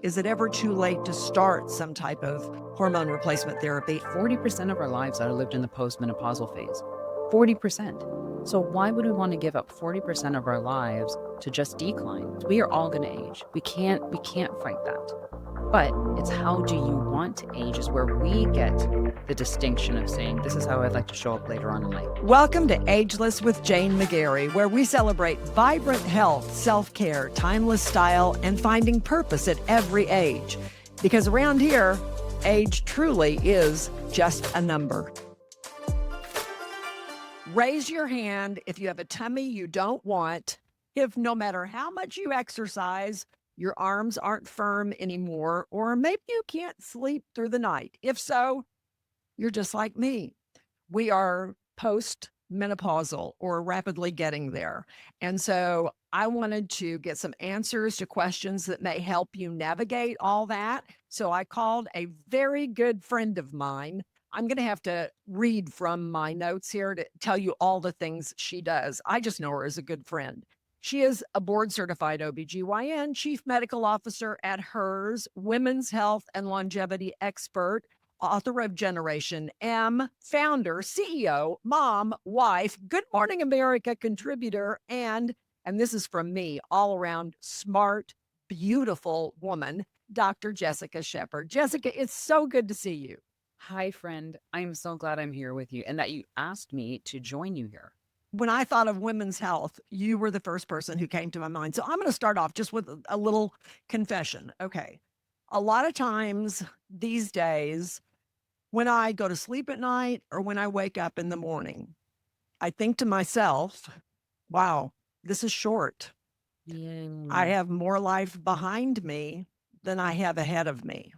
Is it ever too late to start some type of hormone replacement therapy? 40% of our lives are lived in the postmenopausal phase. 40%. So why would we want to give up 40% of our lives to just decline? We are all going to age. We can't fight that. But it's how do you want to age is where we get the distinction of saying, this is how I'd like to show up later on in life. Welcome to Ageless with Jane McGarry, where we celebrate vibrant health, self-care, timeless style, and finding purpose at every age. Because around here, age truly is just a number. Raise your hand if you have a tummy you don't want, if no matter how much you exercise, your arms aren't firm anymore, or maybe you can't sleep through the night. If so, you're just like me. We are post-menopausal or rapidly getting there. And so I wanted to get some answers to questions that may help you navigate all that. So I called a very good friend of mine. I'm going to have to read from my notes here to tell you all the things she does. I just know her as a good friend. She is a board certified OBGYN, chief medical officer at HERS, women's health and longevity expert, author of Generation M, founder, CEO, mom, wife, Good Morning America contributor, and this is from me, all around smart, beautiful woman, Dr. Jessica Shepard. Jessica, it's so good to see you. Hi, friend. I'm so glad I'm here with you and that you asked me to join you here. When I thought of women's health, you were the first person who came to my mind. So I'm going to start off just with a little confession. Okay. A lot of times these days, when I go to sleep at night or when I wake up in the morning, I think to myself, wow, this is short. I Yeah. have more life behind me than I have ahead of me.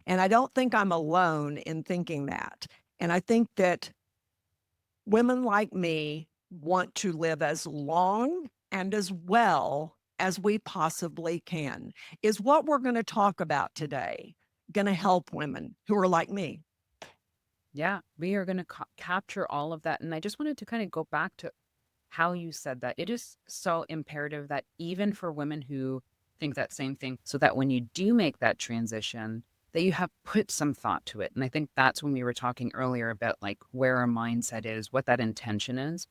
And I don't think I'm alone in thinking that. And I think that women like me want to live as long and as well as we possibly can. Is what we're going to talk about today going to help women who are like me? Yeah, we are going to capture all of that. And I just wanted to kind of go back to how you said that. It is so imperative that even for women who think that same thing, so that when you do make that transition, that you have put some thought to it. And I think that's when we were talking earlier about like where our mindset is, what that intention is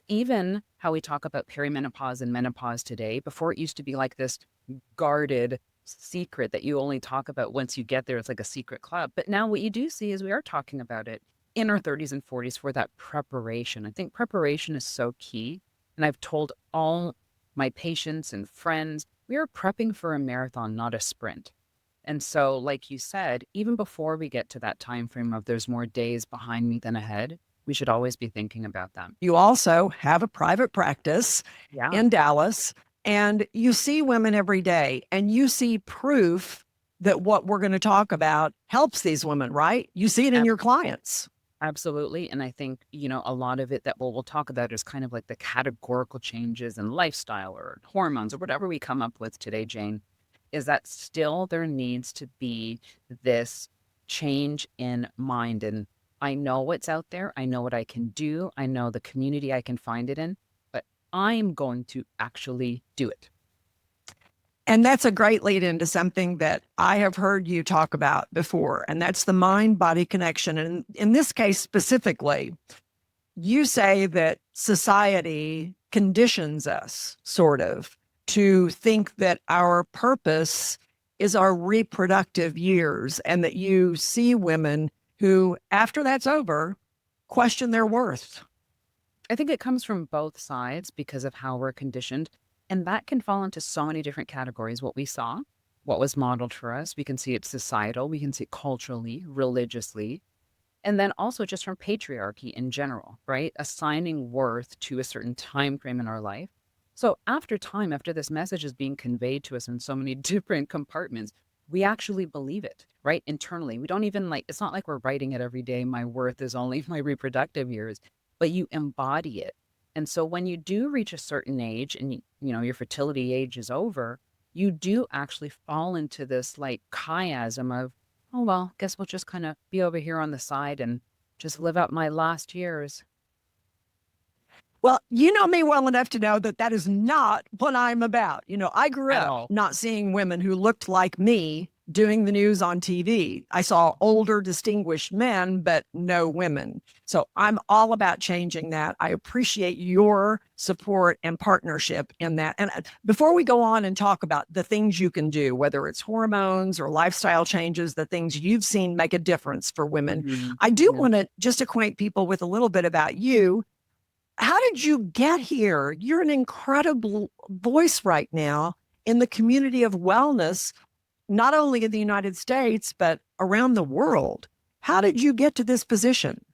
even how we talk about perimenopause and menopause today. Before it used to be like this guarded secret that you only talk about once you get there. It's like a secret club. But now what you do see is we are talking about it in our 30s and 40s for that preparation. I think preparation is so key. And I've told all my patients and friends, we are prepping for a marathon, not a sprint. And so, like you said, even before we get to that time frame of there's more days behind me than ahead, we should always be thinking about them. You also have a private practice Yeah, in Dallas, and you see women every day, and you see proof that what we're going to talk about helps these women, right? You see it in ab- your clients. absolutely. And I think, a lot of it that we'll talk about is kind of like the categorical changes in lifestyle or hormones or whatever we come up with today, Jane, is that still there needs to be this change in mind. And I know what's out there. I know what I can do. I know the community I can find it in, but I'm going to actually do it. And that's a great lead into something that I have heard you talk about before, and that's the mind body connection. And in this case specifically, you say that society conditions us sort of to think that our purpose is our reproductive years, and that you see women who, after that's over, question their worth. I think it comes from both sides because of how we're conditioned. And that can fall into so many different categories. What we saw, what was modeled for us, we can see it societal, we can see it culturally, religiously, and then also just from patriarchy in general, right? Assigning worth to a certain time frame in our life. So after time, after this message is being conveyed to us in so many different compartments, we actually believe it, right? Internally. We don't even like, it's not like we're writing it every day. My worth is only my reproductive years, but you embody it. And so when you do reach a certain age and your fertility age is over, you do actually fall into this like chiasm of, oh, well, guess we'll just kind of be over here on the side and just live out my last years. Well, you know me well enough to know that that is not what I'm about. I grew at up all. not seeing women who looked like me doing the news on TV. I saw older, distinguished men, but no women. So I'm all about changing that. I appreciate your support and partnership in that. And before we go on and talk about the things you can do, whether it's hormones or lifestyle changes, the things you've seen make a difference for women, Mhm. I do Yeah. want to just acquaint people with a little bit about you. How did you get here? You're an incredible voice right now in the community of wellness, not only in the United States, but around the world. How did you get to this position?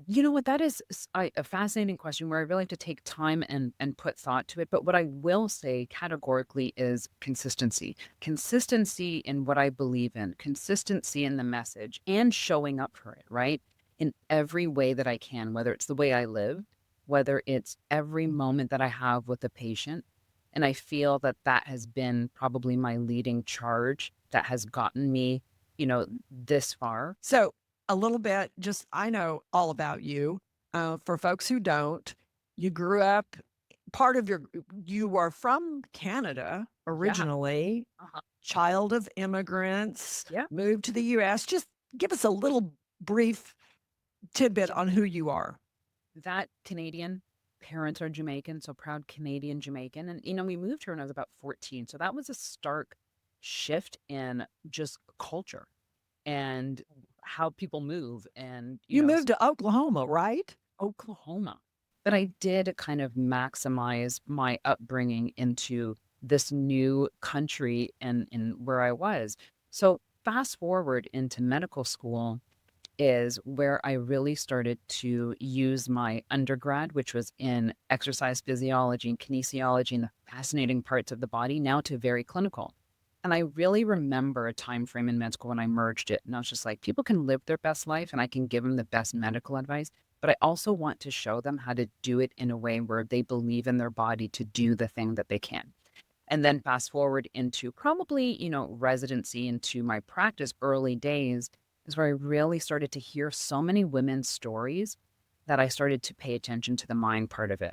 You know what? That is a fascinating question where I really have to take time and put thought to it. But what I will say categorically is consistency. Consistency in what I believe in, consistency in the message, and showing up for it, right? In every way that I can, whether it's the way I live, whether it's every moment that I have with a patient. And I feel that that has been probably my leading charge that has gotten me, this far. So, a little bit, just I know all about you. For folks who don't, you grew up, part of you are from Canada Yeah. originally, Uh-huh. child of immigrants, Yeah. moved to the US. Just give us a little brief tidbit on who you are. That Canadian parents are Jamaican, so proud Canadian Jamaican. And, we moved here when I was about 14. So that was a stark shift in just culture and how people move and, You moved to Oklahoma, right? Oklahoma. But I did kind of maximize my upbringing into this new country and in where I was. So fast forward into medical school is where I really started to use my undergrad, which was in exercise physiology and kinesiology and the fascinating parts of the body, now to very clinical. And I really remember a time frame in med school when I merged it. And I was just like, people can live their best life and I can give them the best medical advice. But I also want to show them how to do it in a way where they believe in their body to do the thing that they can. And then fast forward into probably, residency into my practice early days is where I really started to hear so many women's stories that I started to pay attention to the mind part of it.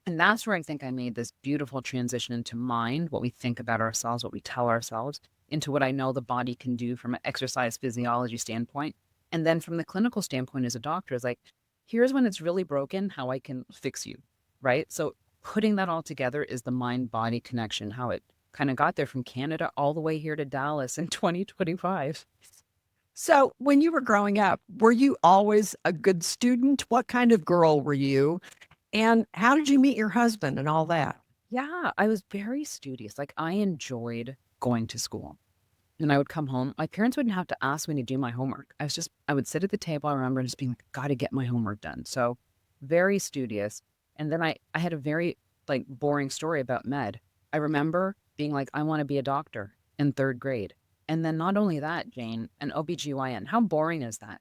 And that's where I think I made this beautiful transition into mind, what we think about ourselves, what we tell ourselves, into what I know the body can do from an exercise physiology standpoint. And then from the clinical standpoint as a doctor, is like, here's when it's really broken, how I can fix you. Right. So putting that all together is the mind body connection, how it kind of got there from Canada all the way here to Dallas in 2025. So, when you were growing up, were you always a good student? What kind of girl were you? And how did you meet your husband and all that? Yeah, I was very studious. Like I enjoyed going to school. And I would come home. My parents wouldn't have to ask me to do my homework. I would sit at the table. I remember just being like, gotta get my homework done. So very studious. And then I had a very like boring story about med. I remember being like, I want to be a doctor in third grade. And then not only that, Jane, an OBGYN. How boring is that?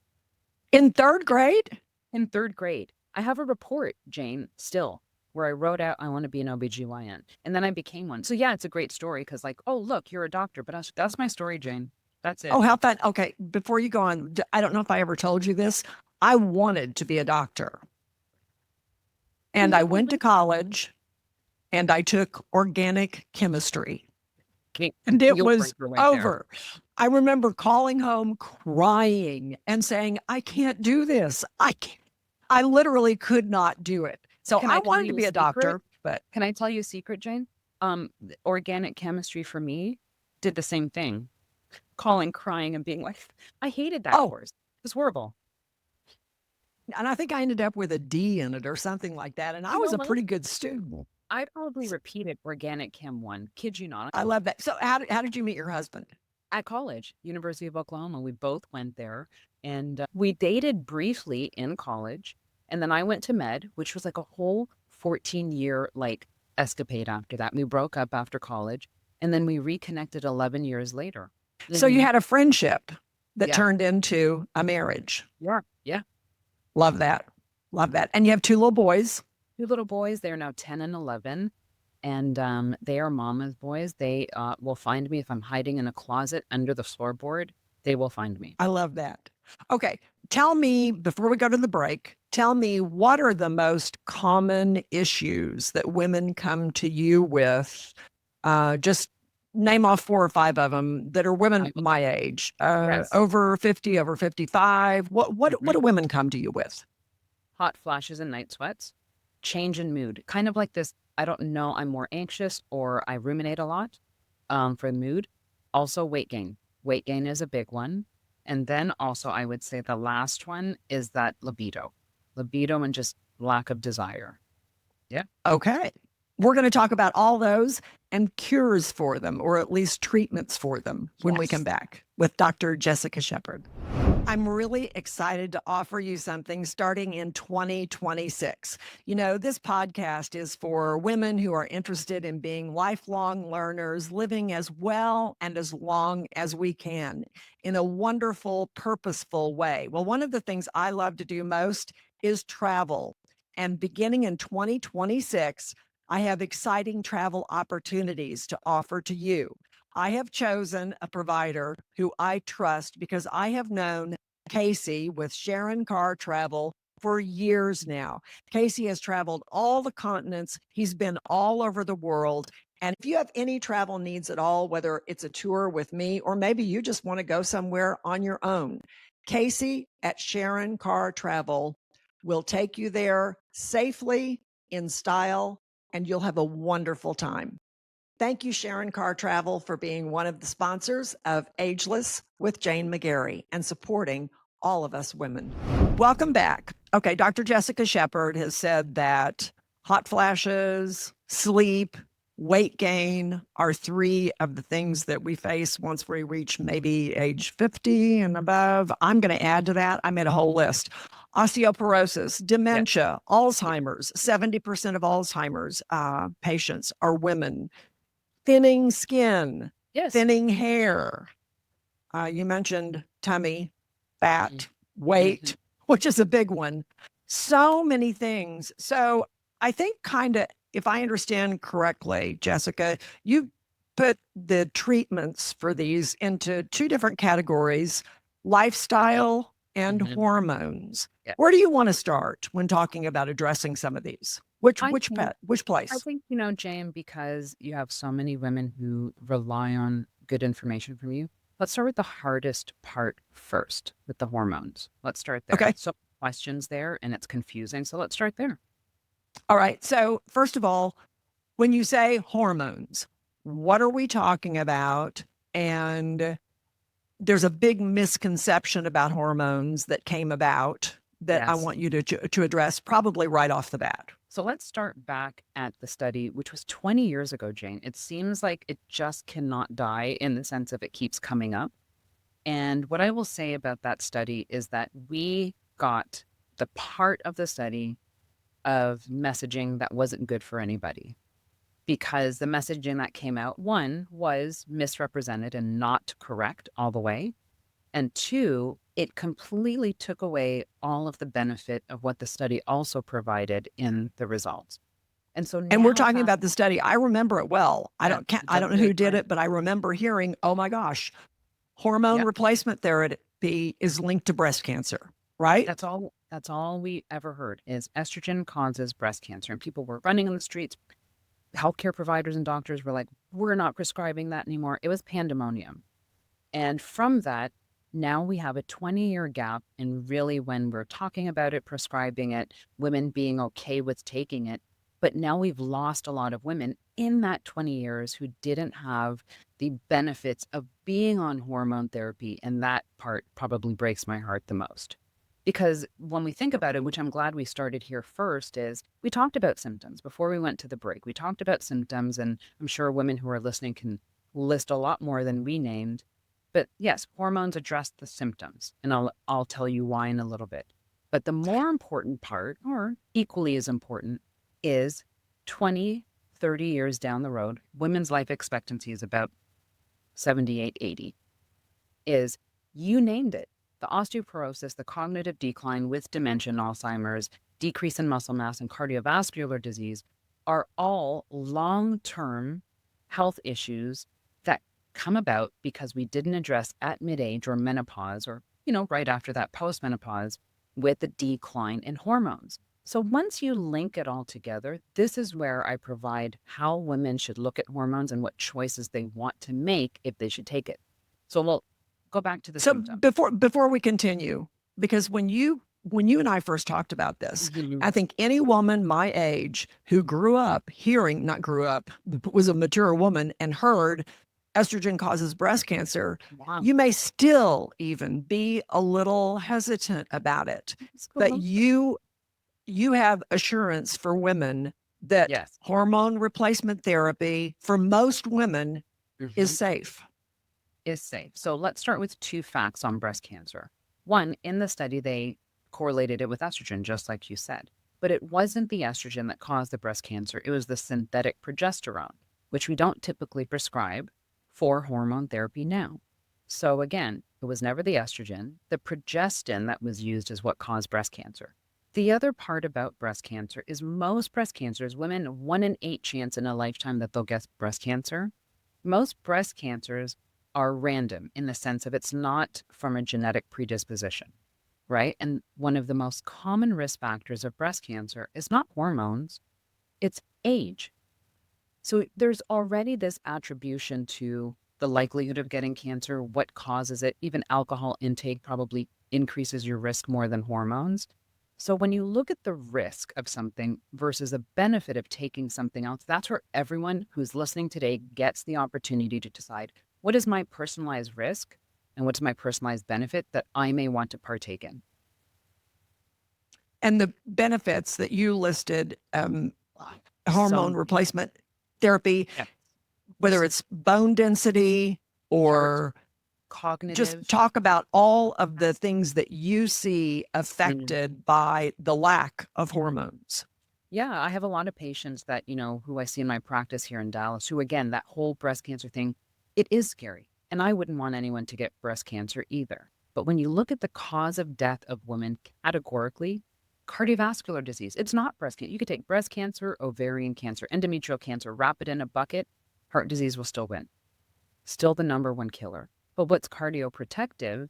In third grade? In third grade. I have a report, Jane, still, where I wrote out I want to be an OBGYN. And then I became one. So yeah, it's a great story because like, oh, look, you're a doctor. But that's my story, Jane. That's Oh, it. how fun. Okay. Before you go on, I don't know if I ever told you this. I wanted to be a doctor and I No went to way. college and I took organic chemistry Okay, and it you'll was break your way there. over. I remember calling home crying and saying, I can't do this. I literally could not do it. So Can I I tell wanted to you a be a secret? doctor, but Can I tell you a secret, Jane? Organic chemistry for me did the same thing. Calling, crying, and being like, I hated that oh, course. It was horrible. and I think I ended up with a D in it or something like that. And I You was know a what? pretty good student. I probably repeated organic chem one. Kid you not. I love that. So how did you meet your husband? At college, University of Oklahoma. We both went there and we dated briefly in college. And then I went to med, which was like a whole 14-year like escapade after that. We broke up after college and then we reconnected 11 years later. So you Mhm. had a friendship that Yeah. turned into a marriage. Yeah. Yeah. Love that. Love that. And you have two little boys. Two little boys. They're now 10 and 11. And they are mama's boys. They will find me if I'm hiding in a closet under the floorboard. they will find me. I love that. Okay. Tell me, before we go to the break, tell me what are the most common issues that women come to you with? Just name off 4 or 5 of them that are women I will. my age, Yes. over 50, over 55. What Mhm. do women come to you with? Hot flashes and night sweats, change in mood, kind of like this. I don't know, I'm more anxious or I ruminate a lot for mood. Also, weight gain. Weight gain is a big one. And then also, I would say the last one is that libido and just lack of desire. Yeah. Okay. We're going to talk about all those and cures for them, or at least treatments for them when we come Yes. back with Dr. Jessica Shepard. I'm really excited to offer you something starting in 2026. You know, this podcast is for women who are interested in being lifelong learners, living as well and as long as we can in a wonderful, purposeful way. Well, one of the things I love to do most is travel. And beginning in 2026, I have exciting travel opportunities to offer to you. I have chosen a provider who I trust because I have known Casey with Sharon Carr Travel for years now. Casey has traveled all the continents, he's been all over the world. And if you have any travel needs at all, whether it's a tour with me or maybe you just want to go somewhere on your own, Casey at Sharon Carr Travel will take you there safely, in style, and you'll have a wonderful time. Thank you, Sharon Carr Travel, for being one of the sponsors of Ageless with Jane McGarry and supporting all of us women. Welcome back. Okay, Dr. Jessica Shepard has said that hot flashes, sleep, weight gain are 3 of the things that we face once we reach maybe age 50 and above. I'm going to add to that. I made a whole list. Osteoporosis, Yes. dementia, Alzheimer's. 70% of Alzheimer's patients are women. Thinning skin, Yes. thinning hair. You mentioned tummy, Mhm. fat, Mhm. weight, which is a big one. So many things. So I think kind of, if I understand correctly, Jessica, you put the treatments for these into 2 different categories: lifestyle and Mhm. hormones. Yeah. Where do you want to start when talking about addressing some of these? Which I which think pet which I place? think, Jane, because you have so many women who rely on good information from you, let's start with the hardest part first, with the hormones. Let's start there. Okay. So questions there, and it's confusing. So let's start there. All right. So, first of all, when you say hormones, what are we talking about? And there's a big misconception about hormones that came about that I Yes. want you to address probably right off the bat. So let's start back at the study, which was 20 years ago, Jane. It seems like it just cannot die in the sense of it keeps coming up. And what I will say about that study is that we got the part of the study of messaging that wasn't good for anybody because the messaging that came out, one, was misrepresented and not correct all the way. And two, it completely took away all of the benefit of what the study also provided in the results. And so And we're now talking fast, about the study. I remember it well. yeah, I don't know really who did great. it, but I remember hearing, "Oh my gosh, hormone Yeah, replacement therapy is linked to breast cancer." Right? that's all we ever heard is estrogen causes breast cancer. And people were running on the streets. Healthcare providers and doctors were like, we're not prescribing that anymore. It was pandemonium. And from that, now we have a 20-year gap in really when we're talking about it, prescribing it, women being okay with taking it. But now we've lost a lot of women in that 20 years who didn't have the benefits of being on hormone therapy. And that part probably breaks my heart the most. Because when we think about it, which I'm glad we started here first, is we talked about symptoms before we went to the break. We talked about symptoms, and I'm sure women who are listening can list a lot more than we named. But yes, hormones address the symptoms, and I'll tell you why in a little bit. But the more important part, or equally as important, is 20, 30 years down the road, women's life expectancy is about 78, 80. Is you named it. The osteoporosis, the cognitive decline with dementia and Alzheimer's, decrease in muscle mass, and cardiovascular disease are all long term health issues that come about because we didn't address at mid-age or menopause or, right after that postmenopause with the decline in hormones. So once you link it all together, this is where I provide how women should look at hormones and what choices they want to make if they should take it. So we'll go back to the So symptom. before we continue, because when you and I first talked about this, I think any woman my age who grew up hearing, not grew up, was a mature woman and heard estrogen causes breast cancer, Wow. you may still even be a little hesitant about it. But Absolutely. you have assurance for women that Yes. hormone replacement therapy for most women is Mhm. safe. Is safe. So let's start with two facts on breast cancer. One, in the study, they correlated it with estrogen, just like you said. But it wasn't the estrogen that caused the breast cancer, it was the synthetic progesterone, which we don't typically prescribe for hormone therapy now. So again, it was never the estrogen. The progestin that was used is what caused breast cancer. The other part about breast cancer is most breast cancers, women, 1 in 8 chance in a lifetime that they'll get breast cancer. Most breast cancers are random in the sense of it's not from a genetic predisposition, right? And one of the most common risk factors of breast cancer is not hormones, it's age. So there's already this attribution to the likelihood of getting cancer, what causes it. Even alcohol intake probably increases your risk more than hormones. So when you look at the risk of something versus a benefit of taking something else, that's where everyone who's listening today gets the opportunity to decide what is my personalized risk and what's my personalized benefit that I may want to partake in. And the benefits that you listed, So, hormone replacement therapy, yeah, whether it's bone density heart, or just cognitive. talk about all of the things that you see Mm. affected by the lack of hormones. Yeah, I have a lot of patients that, who I see in my practice here in Dallas, who, again, that whole breast cancer thing, it is scary. And I wouldn't want anyone to get breast cancer either. But when you look at the cause of death of women categorically, cardiovascular disease, it's not breast cancer. You could take breast cancer, ovarian cancer, endometrial cancer, wrap it in a bucket, heart disease will still win. Still the number one killer. But what's cardioprotective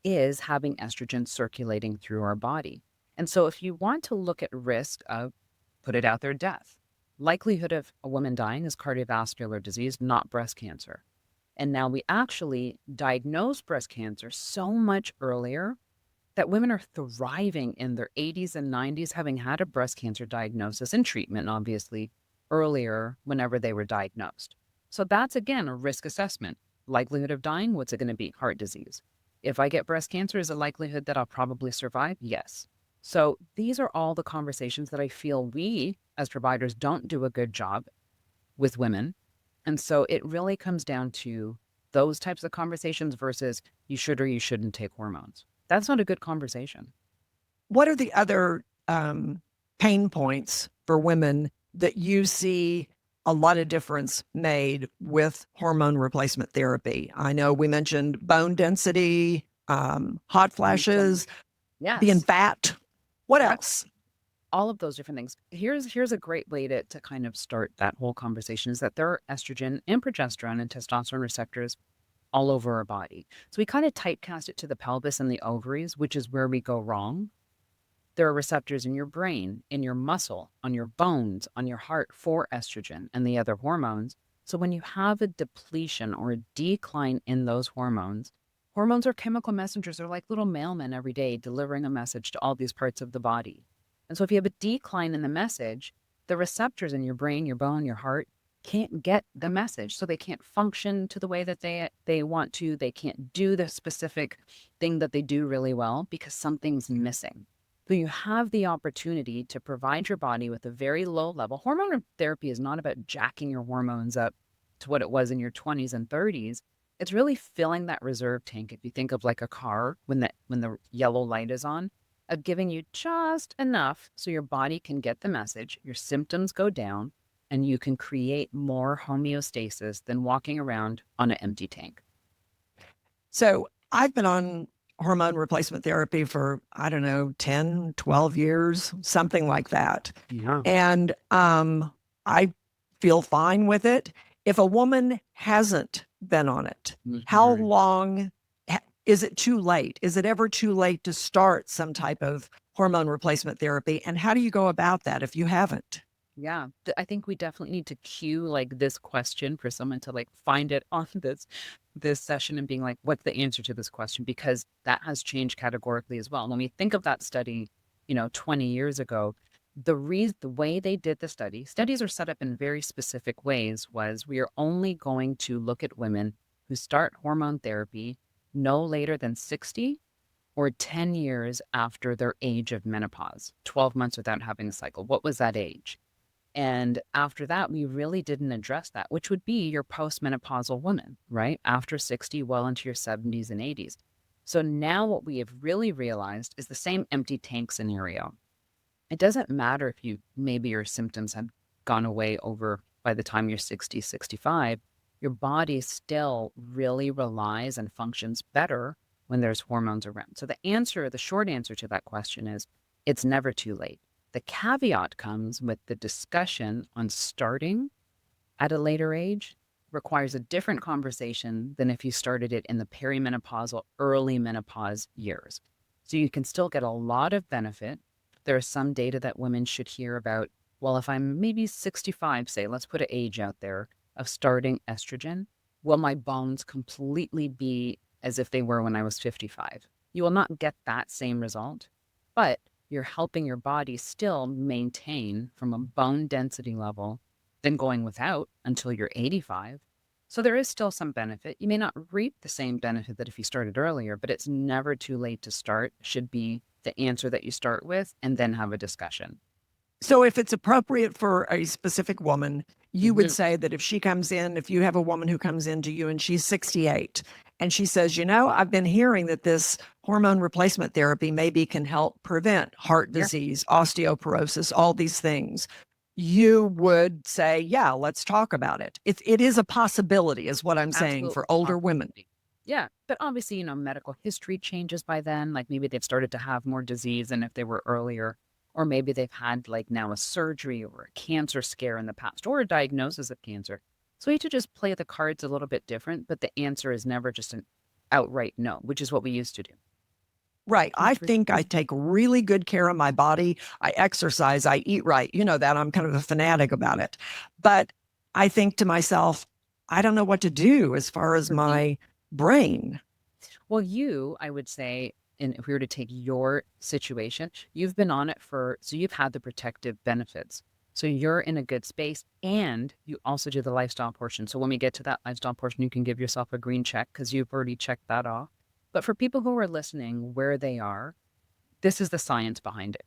is having estrogen circulating through our body. And so if you want to look at risk of, put it out there, death, likelihood of a woman dying is cardiovascular disease, not breast cancer. And now we actually diagnose breast cancer so much earlier that women are thriving in their 80s and 90s, having had a breast cancer diagnosis and treatment, obviously, earlier whenever they were diagnosed. So that's, again, a risk assessment. Likelihood of dying, what's it going to be? Heart disease. If I get breast cancer, is a likelihood that I'll probably survive? Yes. So these are all the conversations that I feel we as providers don't do a good job with women. And so it really comes down to those types of conversations versus you should or you shouldn't take hormones. That's not a good conversation. What are the other pain points for women that you see a lot of difference made with hormone replacement therapy? I know we mentioned bone density, hot flashes, being Yes. fat. What Yep. else? All of those different things. Here's a great way to kind of start that whole conversation is that there are estrogen and progesterone and testosterone receptors all over our body. So we kind of typecast it to the pelvis and the ovaries, which is where we go wrong. There are receptors in your brain, in your muscle, on your bones, on your heart for estrogen and the other hormones. So when you have a depletion or a decline in those hormones are chemical messengers. They're like little mailmen every day delivering a message to all these parts of the body. And so if you have a decline in the message, the receptors in your brain, your bone, your heart can't get the message. So they can't function to the way that they want to. They can't do the specific thing that they do really well because something's missing. So you have the opportunity to provide your body with a very low level. Hormone therapy is not about jacking your hormones up to what it was in your 20s and 30s. It's really filling that reserve tank. If you think of like a car when the yellow light is on, of giving you just enough so your body can get the message, your symptoms go down, and you can create more homeostasis than walking around on an empty tank. So I've been on hormone replacement therapy for, I don't know, 10, 12 years, something like that. Yeah. And I feel fine with it. If a woman hasn't been on it. How Mhm. long is it too late? Is it ever too late to start some type of hormone replacement therapy? And how do you go about that if you haven't? Yeah, I think we definitely need to cue like this question for someone to like find it on this session and being like, what's the answer to this question? Because that has changed categorically as well. When we think of that study, 20 years ago, the way they did the studies are set up in very specific ways. Was we are only going to look at women who start hormone therapy no later than 60 or 10 years after their age of menopause, 12 months without having a cycle. What was that age? And after that, we really didn't address that, which would be your postmenopausal woman, right? After 60, well into your 70s and 80s. So now what we have really realized is the same empty tank scenario. It doesn't matter if maybe your symptoms have gone away over by the time you're 60, 65. Your body still really relies and functions better when there's hormones around. So the short answer to that question is it's never too late. The caveat comes with the discussion on starting at a later age requires a different conversation than if you started it in the perimenopausal, early menopause years. So you can still get a lot of benefit. There is some data that women should hear about. Well, if I'm maybe 65, say, let's put an age out there of starting estrogen, will my bones completely be as if they were when I was 55? You will not get that same result, but you're helping your body still maintain from a bone density level than going without until you're 85. So there is still some benefit. You may not reap the same benefit that if you started earlier, but it's never too late to start, should be the answer that you start with and then have a discussion. So if it's appropriate for a specific woman, you would Hmm. say that if she comes in, if you have a woman who comes into you and she's 68 and she says, I've been hearing that this hormone replacement therapy maybe can help prevent heart Yeah, disease, osteoporosis, all these things. You would say, yeah, let's talk about it. It is a possibility, is what I'm saying, absolutely for older women. possibility. Yeah, but obviously, medical history changes by then. Like maybe they've started to have more disease than if they were earlier, or maybe they've had like now a surgery or a cancer scare in the past, or a diagnosis of cancer. So we have to just play the cards a little bit different, but the answer is never just an outright no, which is what we used to do. Right. I For think I sure. take really good care of my body. I exercise, I eat right. You know that I'm kind of a fanatic about it. But I think to myself, I don't know what to do as far as For you. my brain. Well, I would say, and if we were to take your situation, you've been on it so you've had the protective benefits. So you're in a good space and you also do the lifestyle portion. So when we get to that lifestyle portion, you can give yourself a green check because you've already checked that off. But for people who are listening where they are, this is the science behind it.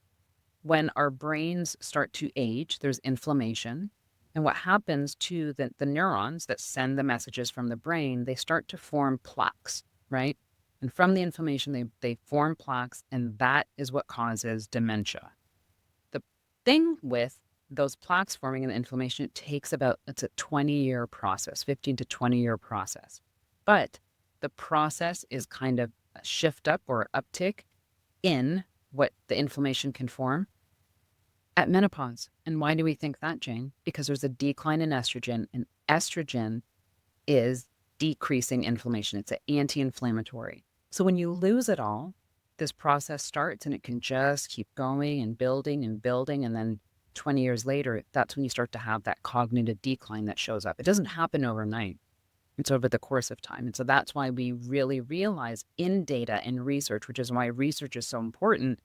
When our brains start to age, there's inflammation. And what happens to the neurons that send the messages from the brain, they start to form plaques, right? And from the inflammation, they form plaques, and that is what causes dementia. The thing with those plaques forming and the inflammation, it's a 20-year process, 15 to 20-year process. But the process is kind of a shift up or uptick in what the inflammation can form at menopause. And why do we think that, Jane? Because there's a decline in estrogen, and estrogen is decreasing inflammation. It's an anti inflammatory. So when you lose it all, this process starts and it can just keep going and building and building. And then 20 years later, that's when you start to have that cognitive decline that shows up. It doesn't happen overnight, it's over the course of time. And so that's why we really realize in data and research, which is why research is so important,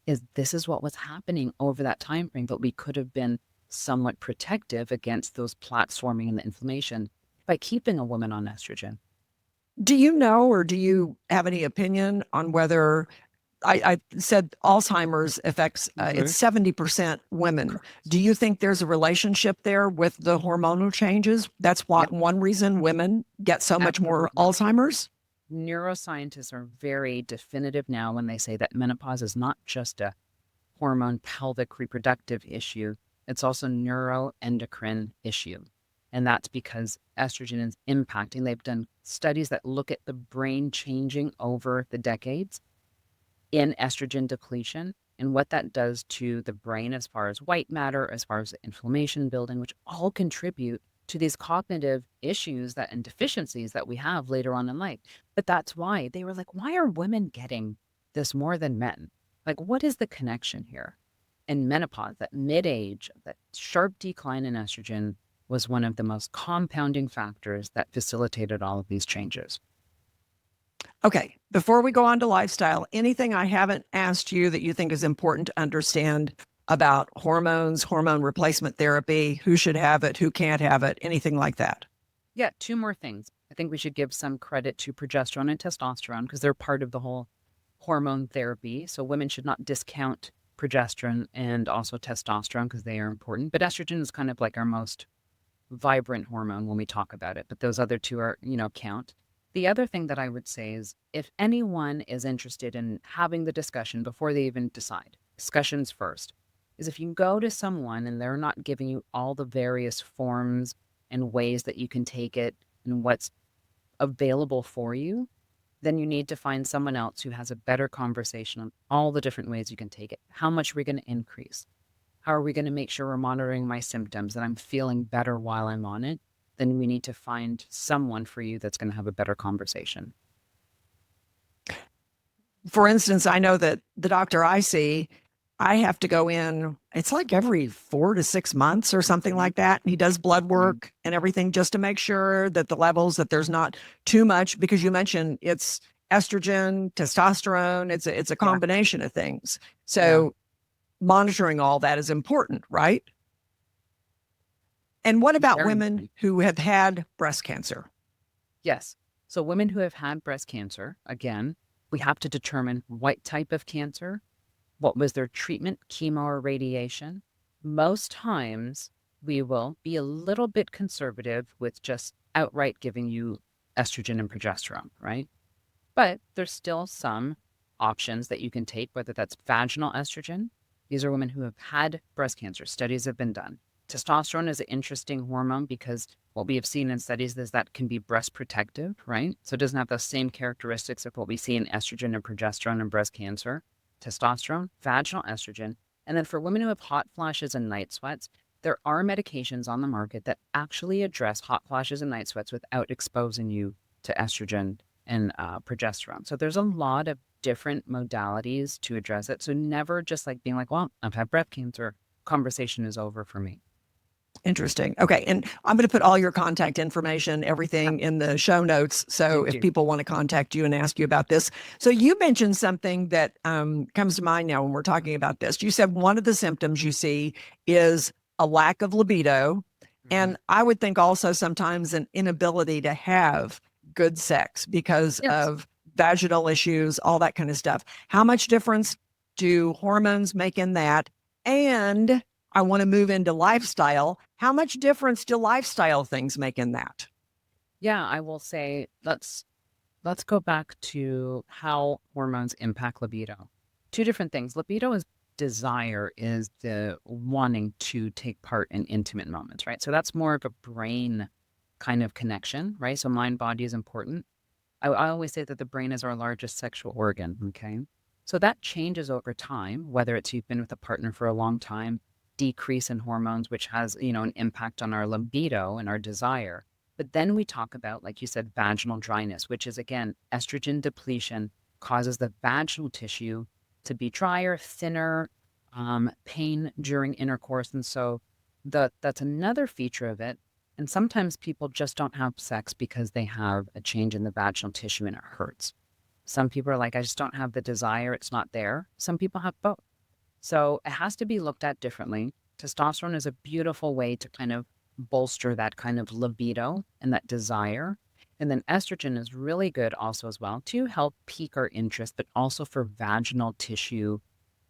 is this is what was happening over that time frame, but we could have been somewhat protective against those plaques forming and the inflammation by keeping a woman on estrogen. Do you know, or do you have any opinion on whether I said Alzheimer's affects, it's Mhm. 70% women. Correct. Do you think there's a relationship there with the hormonal changes? That's why Yep, one reason women get so much more absolutely. Alzheimer's? Neuroscientists are very definitive now when they say that menopause is not just a hormone pelvic reproductive issue, it's also neuroendocrine issue. And that's because estrogen is impacting. They've done studies that look at the brain changing over the decades in estrogen depletion and what that does to the brain as far as white matter, as far as inflammation building, which all contribute to these cognitive issues that and deficiencies that we have later on in life. But that's why they were like, why are women getting this more than men? Like, what is the connection here? And menopause, that mid-age, that sharp decline in estrogen was one of the most compounding factors that facilitated all of these changes. Okay, before we go on to lifestyle, anything I haven't asked you that you think is important to understand about hormones, hormone replacement therapy, who should have it, who can't have it, anything like that? Yeah, two more things. I think we should give some credit to progesterone and testosterone because they're part of the whole hormone therapy. So women should not discount progesterone and also testosterone because they are important. But estrogen is kind of like our most vibrant hormone when we talk about it. But those other two are, count. The other thing that I would say is if anyone is interested in having the discussion before they even decide, discussions first, is if you go to someone and they're not giving you all the various forms and ways that you can take it and what's available for you, then you need to find someone else who has a better conversation on all the different ways you can take it. How much are we going to increase? How are we going to make sure we're monitoring my symptoms and I'm feeling better while I'm on it? Then we need to find someone for you that's going to have a better conversation. For instance, I know that the doctor I see, I have to go in, it's like every 4 to 6 months or something like that. And he does blood work and everything just to make sure that the levels, that there's not too much, because you mentioned it's estrogen, testosterone, it's a Yeah. combination of things. Yeah. So monitoring all that is important, right? And what about Very women important. who have had breast cancer? Yes. So women who have had breast cancer, again, we have to determine what type of cancer, what was their treatment, chemo or radiation. Most times we will be a little bit conservative with just outright giving you estrogen and progesterone, right? But there's still some options that you can take, whether that's vaginal estrogen. These are women who have had breast cancer. Studies have been done. Testosterone is an interesting hormone because what we have seen in studies is that can be breast protective, right? So it doesn't have the same characteristics of what we see in estrogen and progesterone in breast cancer. Testosterone, vaginal estrogen. And then for women who have hot flashes and night sweats, there are medications on the market that actually address hot flashes and night sweats without exposing you to estrogen and progesterone. So there's a lot of different modalities to address it. So never just like being like, well, I've had breast cancer. Conversation is over for me. Interesting. Okay. And I'm going to put all your contact information, everything in the show notes. So Thank if you. people want to contact you and ask you about this. So you mentioned something that comes to mind now when we're talking about this. You said one of the symptoms you see is a lack of libido. Mhm. And I would think also sometimes an inability to have good sex because Yes. of vaginal issues, all that kind of stuff. How much difference do hormones make in that? And I want to move into lifestyle. How much difference do lifestyle things make in that? Yeah, I will say let's go back to how hormones impact libido. Two different things. Libido is desire, is the wanting to take part in intimate moments, right? So that's more of a brain kind of connection, right? So mind body is important. I always say that the brain is our largest sexual organ. Okay. So that changes over time, whether it's you've been with a partner for a long time, decrease in hormones, which has, an impact on our libido and our desire. But then we talk about, like you said, vaginal dryness, which is again, estrogen depletion causes the vaginal tissue to be drier, thinner, pain during intercourse. And so that's another feature of it. And sometimes people just don't have sex because they have a change in the vaginal tissue and it hurts. Some people are like, I just don't have the desire, it's not there. Some people have both. So it has to be looked at differently. Testosterone is a beautiful way to kind of bolster that kind of libido and that desire. And then estrogen is really good also as well to help pique our interest, but also for vaginal tissue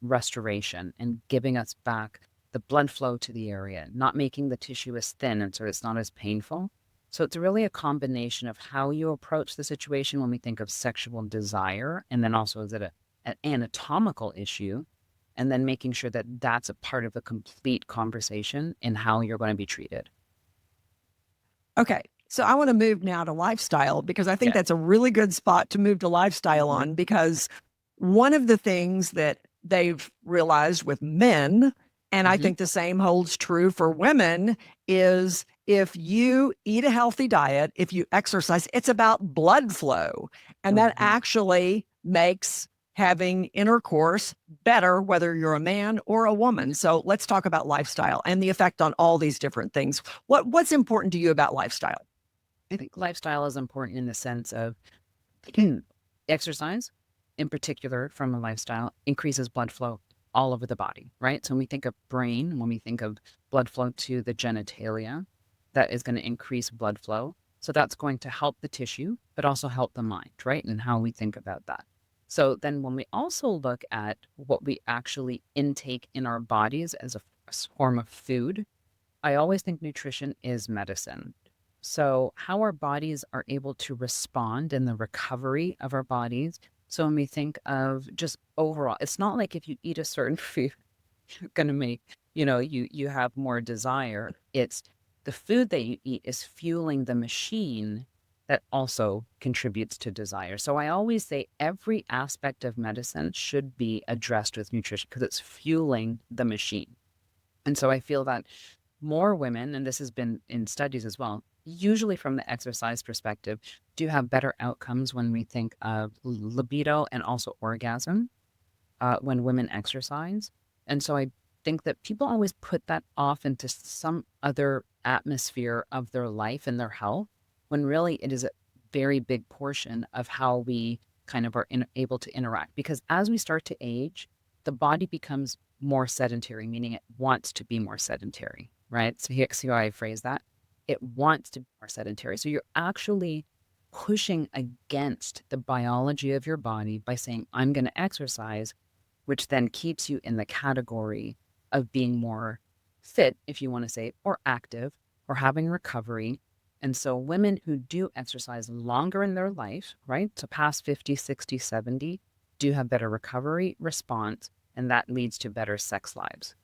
restoration and giving us back the blood flow to the area, not making the tissue as thin and so it's not as painful. So it's really a combination of how you approach the situation when we think of sexual desire, and then also is it an anatomical issue, and then making sure that that's a part of the complete conversation in how you're going to be treated. Okay. So I want to move now to lifestyle because I think Yeah. that's a really good spot to move to lifestyle Mhm. on, because one of the things that they've realized with men, and I Mhm. think the same holds true for women, is if you eat a healthy diet, if you exercise, it's about blood flow. And that Mhm. actually makes having intercourse better, whether you're a man or a woman. So let's talk about lifestyle and the effect on all these different things. What's important to you about lifestyle? I think lifestyle is important in the sense of exercise, in particular, from a lifestyle, increases blood flow all over the body, right? So when we think of brain, when we think of blood flow to the genitalia, that is going to increase blood flow. So that's going to help the tissue, but also help the mind, right? And how we think about that. So then when we also look at what we actually intake in our bodies as a form of food, I always think nutrition is medicine. So, how our bodies are able to respond in the recovery of our bodies. So, when we think of just overall, it's not like if you eat a certain food, you're going to make, you have more desire. It's the food that you eat is fueling the machine that also contributes to desire. So, I always say every aspect of medicine should be addressed with nutrition because it's fueling the machine. And so I feel that more women, and this has been in studies as well, usually from the exercise perspective, do have better outcomes when we think of libido and also orgasm when women exercise. And so I think that people always put that off into some other atmosphere of their life and their health, when really it is a very big portion of how we kind of are able to interact. Because as we start to age, the body becomes more sedentary, meaning it wants to be more sedentary, right? So here, see how I phrase that? It wants to be more sedentary. So you're actually pushing against the biology of your body by saying, I'm going to exercise, which then keeps you in the category of being more fit, if you want to say, or active, or having recovery. And so women who do exercise longer in their life, right? So past 50, 60, 70, do have better recovery response, and that leads to better sex lives.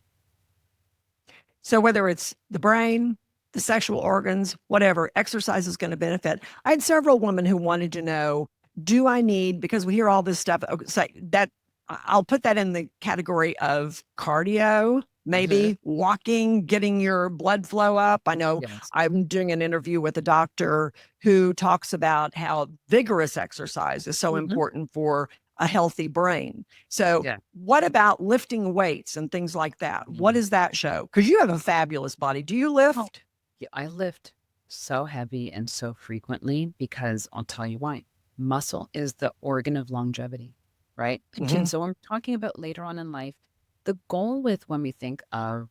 So whether it's the brain, the sexual organs, whatever, exercise is going to benefit. I had several women who wanted to know, do I need, because we hear all this stuff, say that I'll put that in the category of cardio, Hmm. maybe walking, getting your blood flow up. I know Yes. I'm doing an interview with a doctor who talks about how vigorous exercise is so Hmm. important for a healthy brain. So Yeah. what about lifting weights and things like that? What Mm. does that show? Because you have a fabulous body. Do you Oh, lift? yeah, I lift so heavy and so frequently because I'll tell you why. Muscle is the organ of longevity, right? And Mm-hmm. so I'm talking about later on in life. The goal with when we think of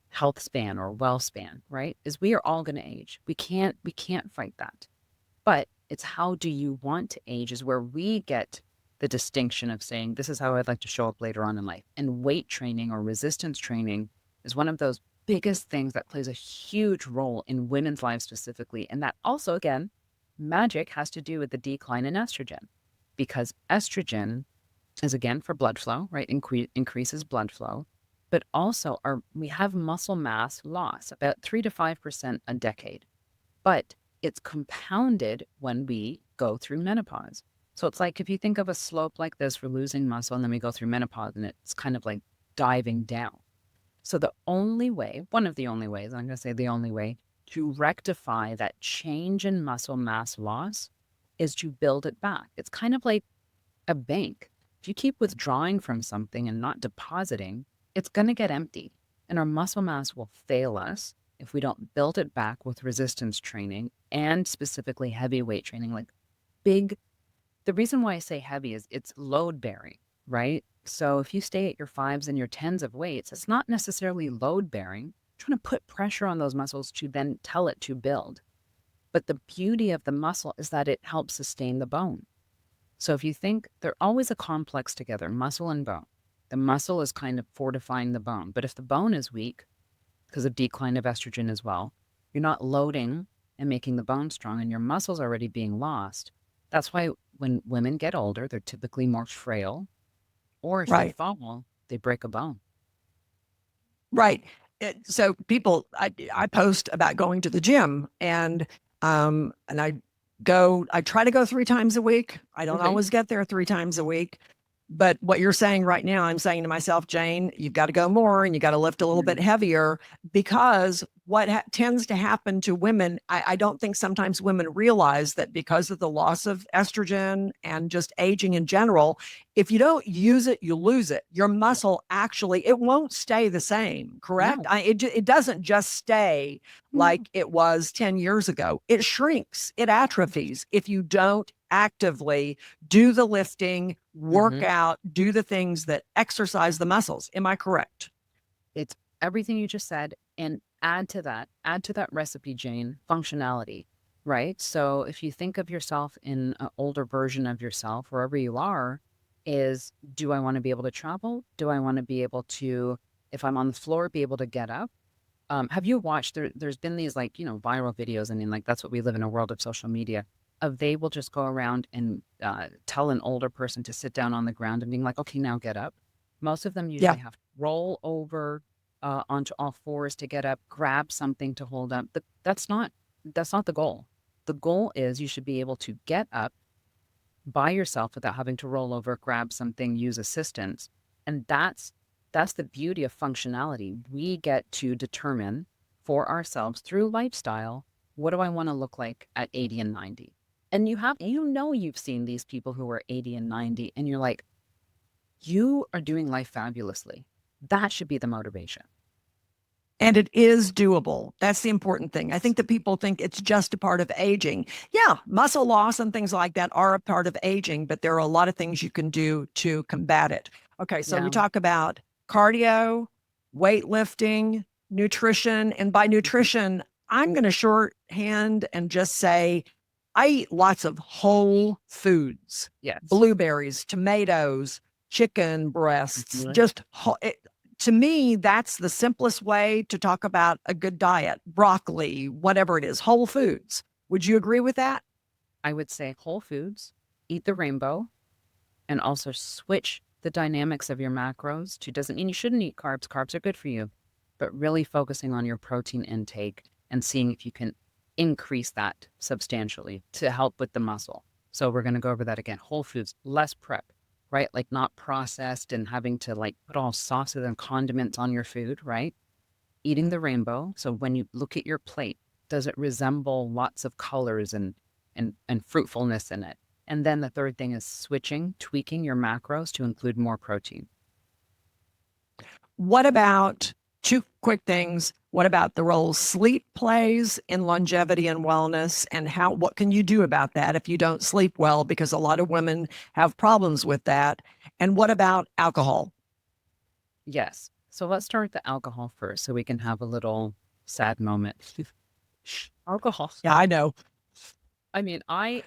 health span or well span, right, is we are all going to age. We can't fight that. But it's how do you want to age is where we get the distinction of saying, this is how I'd like to show up later on in life. And weight training or resistance training is one of those biggest things that plays a huge role in women's lives specifically. And that also, again, magic has to do with the decline in estrogen because estrogen is again for blood flow, right? Increases blood flow, but also we have muscle mass loss about 3 to 5% a decade, but it's compounded when we go through menopause. So it's like if you think of a slope like this, we're losing muscle and then we go through menopause and it's kind of like diving down. So the only way, one of the only ways, I'm going to say the only way to rectify that change in muscle mass loss is to build it back. It's kind of like a bank. If you keep withdrawing from something and not depositing, it's going to get empty. And our muscle mass will fail us if we don't build it back with resistance training and specifically heavy weight training. Like big, the reason why I say heavy is it's load bearing, right? So if you stay at your fives and your tens of weights, it's not necessarily load bearing, trying to put pressure on those muscles to then tell it to build. But the beauty of the muscle is that it helps sustain the bone. So if you think they're always a complex together, muscle and bone. The muscle is kind of fortifying the bone. But if the bone is weak because of decline of estrogen as well, you're not loading and making the bone strong and your muscles already being lost. That's why when women get older, they're typically more frail. Or if they Right. fall, they break a bone. Right. So people, I post about going to the gym and I try to go 3 times a week. I don't Okay. always get there 3 times a week, But what you're saying right now, I'm saying to myself, Jane, you've got to go more and you got to lift a little bit heavier, because what tends to happen to women, I don't think sometimes women realize that because of the loss of estrogen and just aging in general, if you don't use it, you lose it. Your muscle actually, it won't stay the same, correct? No. It doesn't just stay No. like it was 10 years ago. It shrinks, it atrophies if you don't actively do the lifting, work Hmm. out, do the things that exercise the muscles. Am I correct? It's everything you just said, and add to that recipe, Jane, functionality, right? So if you think of yourself in an older version of yourself, wherever you are, is do I want to be able to travel? Do I want to be able to, if I'm on the floor, be able to get up? Have you watched there's been these like, viral videos. I mean, like that's what we live in a world of social media. Of they will just go around and tell an older person to sit down on the ground and being like, okay, now get up. Most of them Yeah. usually have to roll over onto all fours to get up, grab something to hold up. That's not the goal. The goal is you should be able to get up by yourself without having to roll over, grab something, use assistance. And that's the beauty of functionality. We get to determine for ourselves through lifestyle, what do I want to look like at 80 and 90? And you've seen these people who are 80 and 90 and you're like, you are doing life fabulously. That should be the motivation. And it is doable. That's the important thing. I think that people think it's just a part of aging. Yeah, muscle loss and things like that are a part of aging, but there are a lot of things you can do to combat it. Okay, so we Yeah. talk about cardio, weightlifting, nutrition. And by Mhm. nutrition, I'm going to shorthand and just say I eat lots of whole foods, Yes. blueberries, tomatoes, chicken breasts, Mhm. just to me, that's the simplest way to talk about a good diet. Broccoli, whatever it is, whole foods. Would you agree with that? I would say whole foods, eat the rainbow, and also switch the dynamics of your macros to doesn't mean you shouldn't eat carbs. Carbs are good for you, but really focusing on your protein intake and seeing if you can increase that substantially to help with the muscle. So we're going to go over that again. Whole foods, less prep, right? Like not processed and having to like put all sauces and condiments on your food, right? Eating the rainbow. So when you look at your plate, does it resemble lots of colors and fruitfulness in it? And then the third thing is switching, tweaking your macros to include more protein. What about two quick things? What about the role sleep plays in longevity and wellness? And what can you do about that if you don't sleep well? Because a lot of women have problems with that. And what about alcohol? Yes. So let's start with the alcohol first so we can have a little sad moment. Alcohol. Yeah, I know. I mean, I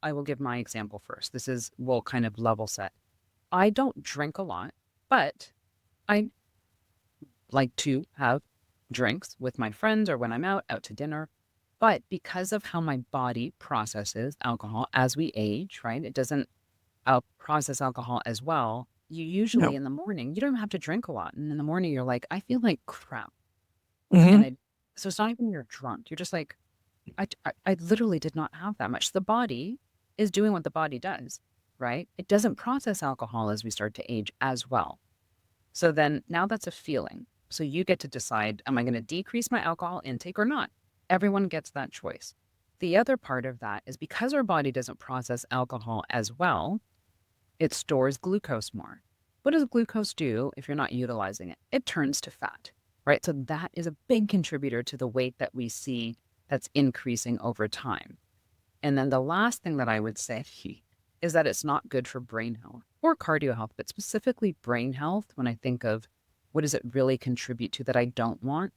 will give my example first. This is we'll kind of level set. I don't drink a lot, but I like to have drinks with my friends or when I'm out to dinner. But because of how my body processes alcohol as we age, right? It doesn't process alcohol as well. You usually No. in the morning, you don't have to drink a lot. And in the morning, you're like, I feel like crap. And Hmm. so it's not even you're drunk. You're just like, I literally did not have that much. The body is doing what the body does, right? It doesn't process alcohol as we start to age as well. So then now that's a feeling. So you get to decide, am I going to decrease my alcohol intake or not? Everyone gets that choice. The other part of that is because our body doesn't process alcohol as well, it stores glucose more. What does glucose do if you're not utilizing it? It turns to fat, right? So that is a big contributor to the weight that we see that's increasing over time. And then the last thing that I would say is that it's not good for brain health or cardio health, but specifically brain health. When I think of what does it really contribute to that I don't want?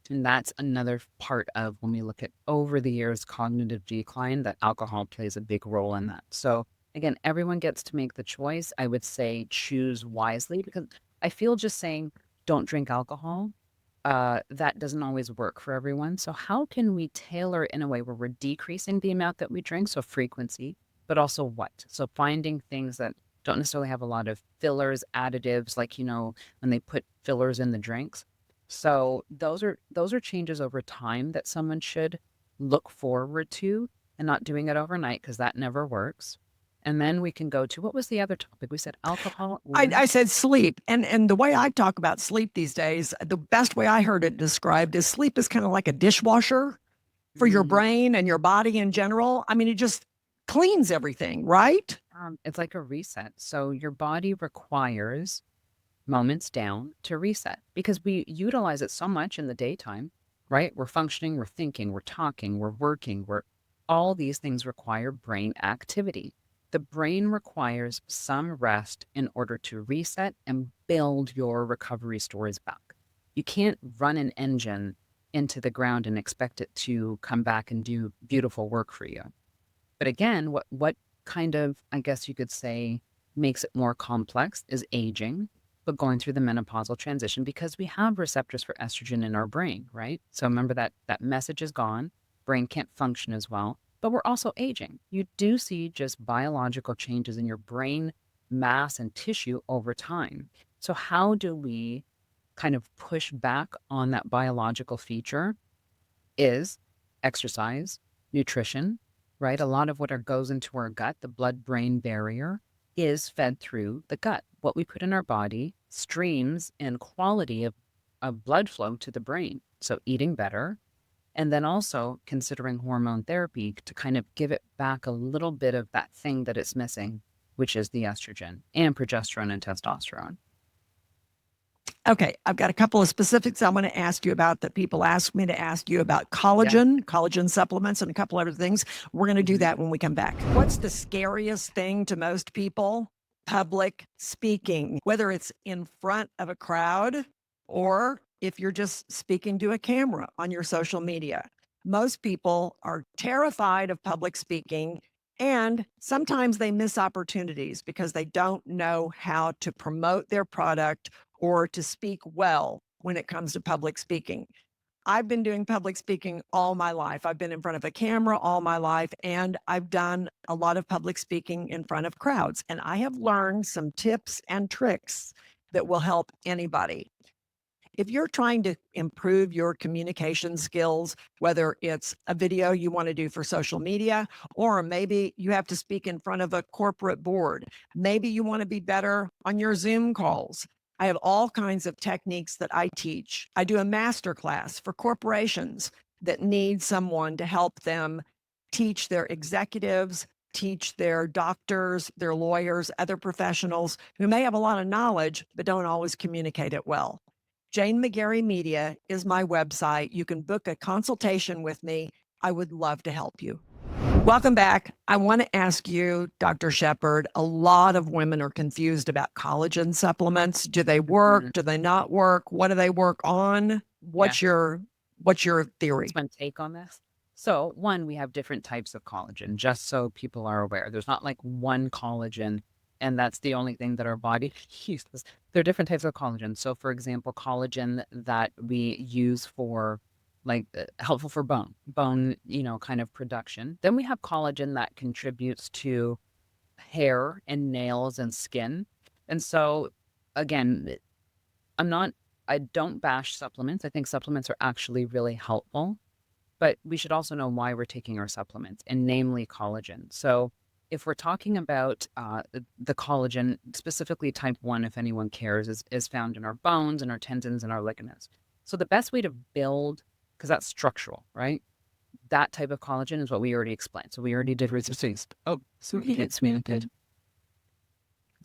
And that's another part of when we look at over the years cognitive decline, that alcohol plays a big role in that. So again, everyone gets to make the choice. I would say choose wisely because I feel just saying don't drink alcohol, that doesn't always work for everyone. So how can we tailor in a way where we're decreasing the amount that we drink, so frequency, but also what? So finding things that don't necessarily have a lot of fillers, additives, like when they put fillers in the drinks. So those are changes over time that someone should look forward to and not doing it overnight because that never works. And then we can go to, what was the other topic? We said alcohol I or said sleep. And the way I talk about sleep these days, the best way I heard it described is sleep is kind of like a dishwasher for your mm, brain and your body in general. I mean, it just cleans everything, right? it's like a reset. So your body requires moments down to reset because we utilize it so much in the daytime, right? We're functioning, we're thinking, we're talking, we're working, we're all these things require brain activity. The brain requires some rest in order to reset and build your recovery stores back. You can't run an engine into the ground and expect it to come back and do beautiful work for you. But again, what kind of, I guess you could say, makes it more complex is aging, but going through the menopausal transition because we have receptors for estrogen in our brain, right? So remember that message is gone, brain can't function as well, but we're also aging. You do see just biological changes in your brain mass and tissue over time. So how do we kind of push back on that biological feature is exercise, nutrition, right? A lot of what goes into our gut, the blood brain barrier, is fed through the gut. What we put in our body streams in quality of blood flow to the brain. So eating better, and then also considering hormone therapy to kind of give it back a little bit of that thing that it's missing, which is the estrogen and progesterone and testosterone. Okay, I've got a couple of specifics I want to ask you about that people ask me to ask you about Yeah. collagen supplements, and a couple other things. We're going to do Mhm. that when we come back. What's the scariest thing to most people? Public speaking, whether it's in front of a crowd or if you're just speaking to a camera on your social media. Most people are terrified of public speaking, and sometimes they miss opportunities because they don't know how to promote their product or to speak well when it comes to public speaking. I've been doing public speaking all my life. I've been in front of a camera all my life, and I've done a lot of public speaking in front of crowds. And I have learned some tips and tricks that will help anybody. If you're trying to improve your communication skills, whether it's a video you want to do for social media, or maybe you have to speak in front of a corporate board, maybe you want to be better on your Zoom calls. I have all kinds of techniques that I teach. I do a master class for corporations that need someone to help them teach their executives, teach their doctors, their lawyers, other professionals who may have a lot of knowledge but don't always communicate it well. Jane McGarry Media is my website. You can book a consultation with me. I would love to help you. Welcome back. I want to ask you, Dr. Shepard, a lot of women are confused about collagen supplements. Do they work? Mhm. Do they not work? What do they work on? Yeah. What's your What's theory? my take on this? So, one, we have different types of collagen, just so people are aware. There's not like one collagen, and that's the only thing that our body uses. There are different types of collagen. So, for example, collagen that we use for like helpful for bone, kind of production. Then we have collagen that contributes to hair and nails and skin. And so, again, I'm not, I don't bash supplements. I think supplements are actually really helpful, but we should also know why we're taking our supplements, and namely collagen. So, if we're talking about the collagen, specifically type 1, if anyone cares, is found in our bones and our tendons and our ligaments. So, the best way to build, because that's structural, right? That type of collagen is what we already explained. So, we already did resistance. Oh, so we did It's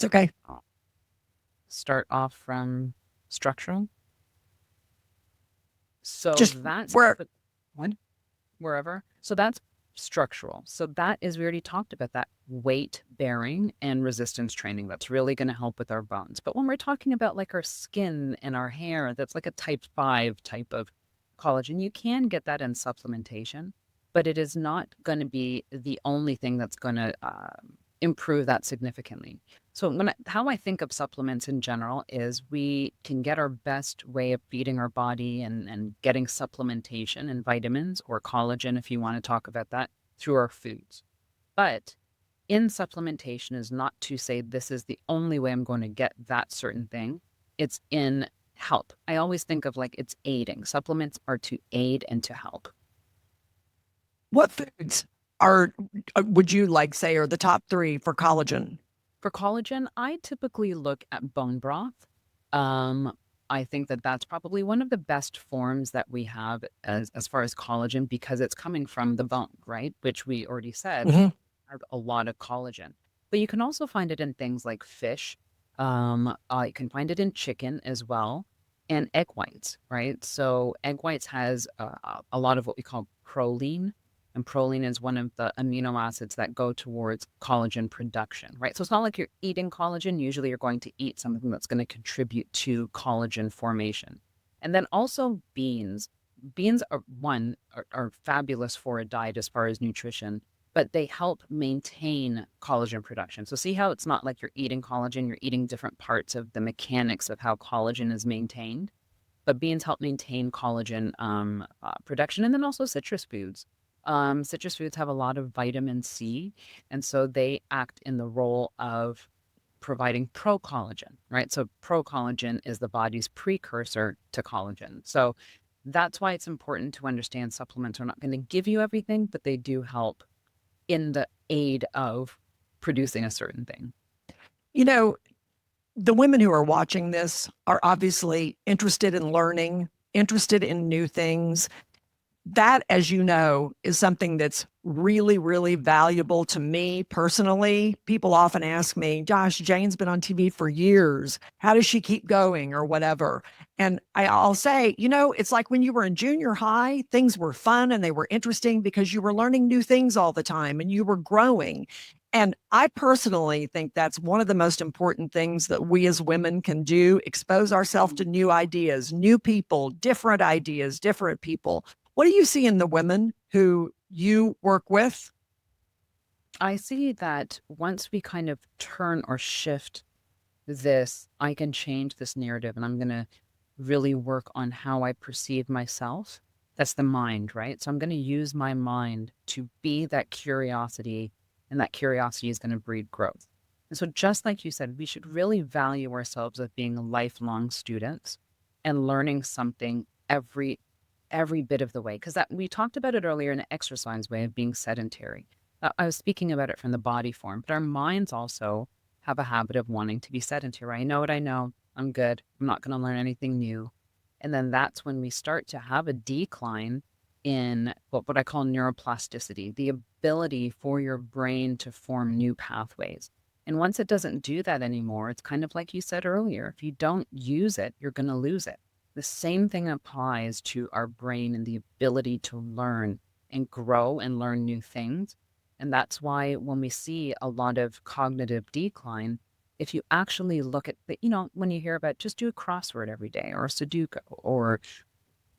okay. start off from structural. So, Just that's where what? Wherever. So that's structural. So that is, we already talked about that weight bearing and resistance training. That's really going to help with our bones. But when we're talking about like our skin and our hair, that's like a type 5 type of collagen. You can get that in supplementation, but it is not going to be the only thing that's going to improve that significantly. So how I think of supplements in general is we can get our best way of feeding our body and getting supplementation and vitamins or collagen, if you want to talk about that, through our foods. But in supplementation is not to say this is the only way I'm going to get that certain thing. It's in help. I always think of like it's aiding. Supplements are to aid and to help. what foods? are would you like say are the top three for collagen? For collagen, I typically look at bone broth. Um, I think that that's probably one of the best forms that we have as far as collagen because it's coming from the bone, right? Which we already said Hmm. have a lot of collagen. But you can also find it in things like fish. You can find it in chicken as well, and egg whites, right? So egg whites has a lot of what we call proline, and proline is one of the amino acids that go towards collagen production, right? So it's not like you're eating collagen. Usually you're going to eat something that's going to contribute to collagen formation. And then also beans. Beans are fabulous for a diet as far as nutrition, but they help maintain collagen production. So see how it's not like you're eating collagen, you're eating different parts of the mechanics of how collagen is maintained. But beans help maintain collagen production, and then also citrus foods. Citrus foods have a lot of vitamin C, and so they act in the role of providing pro-collagen, right? So pro-collagen is the body's precursor to collagen. So that's why it's important to understand supplements are not going to give you everything, but they do help in the aid of producing a certain thing. You know, the women who are watching this are obviously interested in learning, interested in new things. That, as you know, is something that's really, really valuable to me personally. People often ask me, Josh, Jane's been on TV for years. How does she keep going or whatever? And I'll say, it's like when you were in junior high, things were fun and they were interesting because you were learning new things all the time and you were growing. And I personally think that's one of the most important things that we as women can do, expose ourselves to new ideas, new people, different ideas, different people. What do you see in the women who you work with? I see that once we kind of turn or shift this, I can change this narrative and I'm going to really work on how I perceive myself. That's the mind, right? So I'm going to use my mind to be that curiosity, and that curiosity is going to breed growth. And so, just like you said, we should really value ourselves as being lifelong students and learning something every bit of the way. Because that we talked about it earlier in an exercise way of being sedentary. I was speaking about it from the body form, but our minds also have a habit of wanting to be sedentary. I know what I know. I'm good. I'm not going to learn anything new. And then that's when we start to have a decline in what I call neuroplasticity, the ability for your brain to form new pathways. And once it doesn't do that anymore, it's kind of like you said earlier, if you don't use it, you're going to lose it. The same thing applies to our brain and the ability to learn and grow and learn new things. And that's why when we see a lot of cognitive decline, if you actually look at the, when you hear about just do a crossword every day or a Sudoku or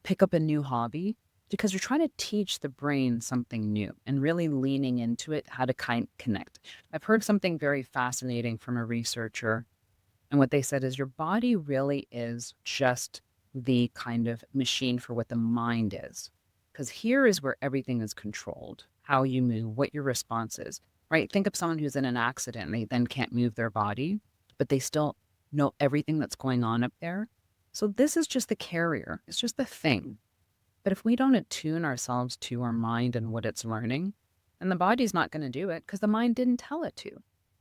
pick up a new hobby, because you're trying to teach the brain something new and really leaning into it, how to connect. I've heard something very fascinating from a researcher, and what they said is your body really is just the kind of machine for what the mind is. Because here is where everything is controlled, how you move, what your response is, right? Think of someone who's in an accident and they then can't move their body, but they still know everything that's going on up there. So this is just the carrier, it's just the thing. But if we don't attune ourselves to our mind and what it's learning, then the body's not going to do it because the mind didn't tell it to.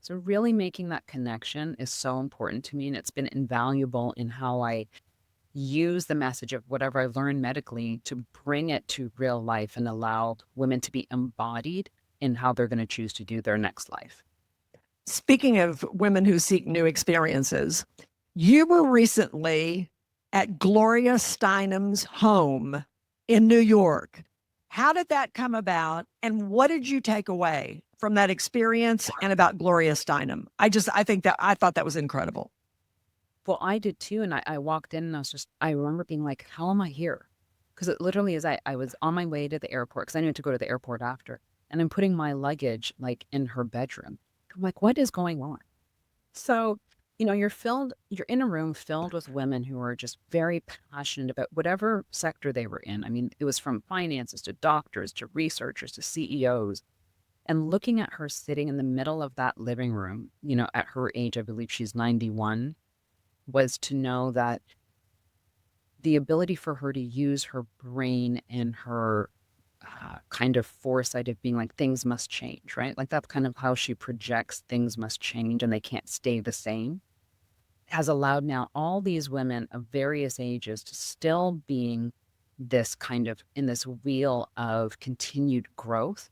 So really making that connection is so important to me. And it's been invaluable in how I use the message of whatever I learned medically to bring it to real life and allow women to be embodied in how they're going to choose to do their next life. Speaking of women who seek new experiences, you were recently at Gloria Steinem's home in New York. How did that come about? And what did you take away from that experience and about Gloria Steinem? I thought that was incredible. Well, I did too. And I walked in and I remember being like, how am I here? Because it literally is, I was on my way to the airport because I needed to go to the airport after. And I'm putting my luggage like in her bedroom. I'm like, what is going on? So, you're in a room filled with women who are just very passionate about whatever sector they were in. I mean, it was from finances to doctors to researchers to CEOs. And looking at her sitting in the middle of that living room, at her age, I believe she's 91, was to know that the ability for her to use her brain and her kind of foresight of being like, things must change, right? Like that's kind of how she projects things must change and they can't stay the same, has allowed now all these women of various ages to still being this kind of in this wheel of continued growth.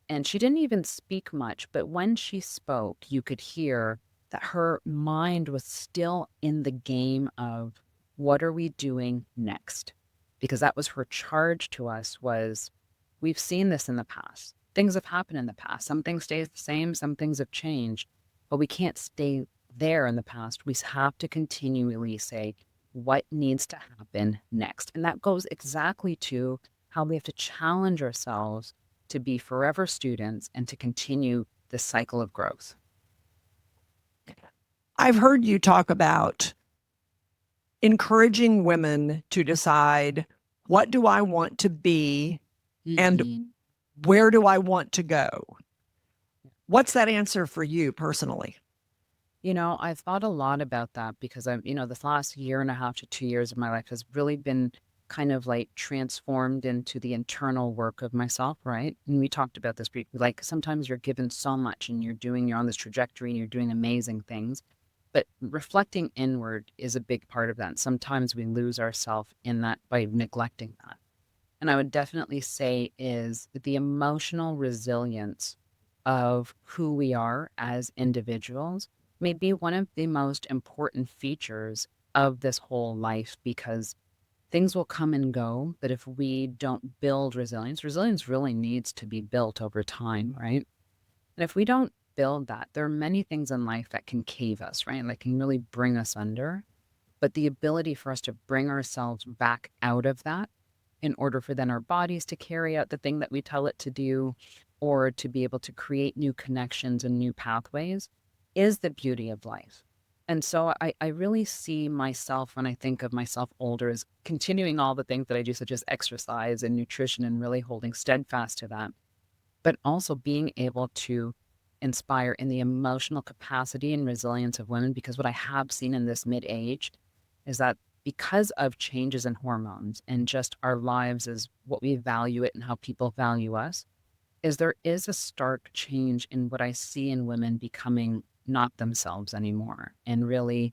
And she didn't even speak much, but when she spoke, you could hear that her mind was still in the game of what are we doing next? Because that was her charge to us was we've seen this in the past. Things have happened in the past. Some things stay the same, some things have changed, but we can't stay there in the past. We have to continually say what needs to happen next. And that goes exactly to how we have to challenge ourselves to be forever students and to continue this cycle of growth. I've heard you talk about encouraging women to decide, what do I want to be and where do I want to go? What's that answer for you personally? I've thought a lot about that because this last year and a half to 2 years of my life has really been kind of like transformed into the internal work of myself, right? And we talked about this briefly. Like sometimes you're given so much and you're on this trajectory and you're doing amazing things, but reflecting inward is a big part of that. And sometimes we lose ourselves in that by neglecting that. And I would definitely say is the emotional resilience of who we are as individuals may be one of the most important features of this whole life because things will come and go. But if we don't build resilience really needs to be built over time, right? And if we don't build that, there are many things in life that can cave us, right? That can really bring us under. But the ability for us to bring ourselves back out of that in order for then our bodies to carry out the thing that we tell it to do, or to be able to create new connections and new pathways is the beauty of life. And so I really see myself when I think of myself older as continuing all the things that I do, such as exercise and nutrition and really holding steadfast to that, but also being able to inspire in the emotional capacity and resilience of women. Because what I have seen in this mid-age is that because of changes in hormones and just our lives as what we value it and how people value us, is there is a stark change in what I see in women becoming not themselves anymore and really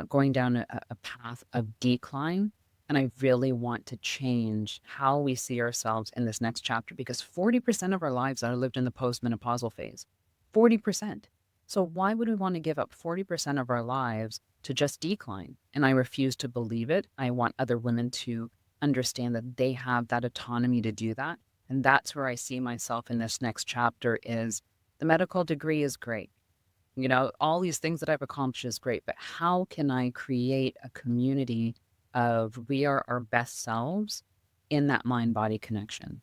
going down a path of decline. And I really want to change how we see ourselves in this next chapter because 40% of our lives are lived in the postmenopausal phase. 40%. So why would we want to give up 40% of our lives to just decline? And I refuse to believe it. I want other women to understand that they have that autonomy to do that. And that's where I see myself in this next chapter is the medical degree is great. All these things that I've accomplished is great, but how can I create a community of we are our best selves in that mind-body connection?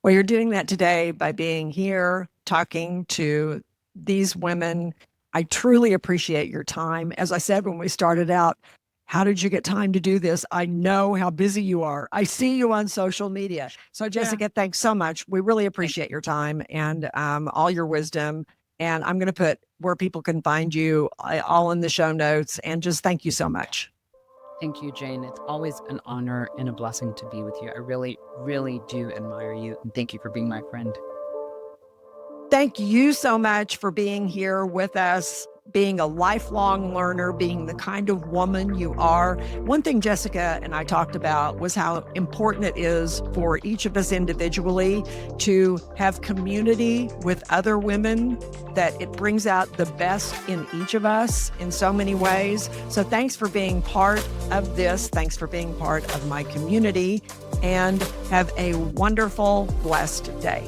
Well, you're doing that today by being here, talking to these women. I truly appreciate your time. As I said when we started out, how did you get time to do this? I know how busy you are. I see you on social media. So, Jessica, thanks so much. We really appreciate your time and all your wisdom. And I'm going to put where people can find you all in the show notes. And just thank you so much. Thank you, Jane. It's always an honor and a blessing to be with you. I really, really do admire you. And thank you for being my friend. Thank you so much for being here with us, being a lifelong learner, being the kind of woman you are. One thing Jessica and I talked about was how important it is for each of us individually to have community with other women, that it brings out the best in each of us in so many ways. So thanks for being part of this. Thanks for being part of my community, and have a wonderful, blessed day.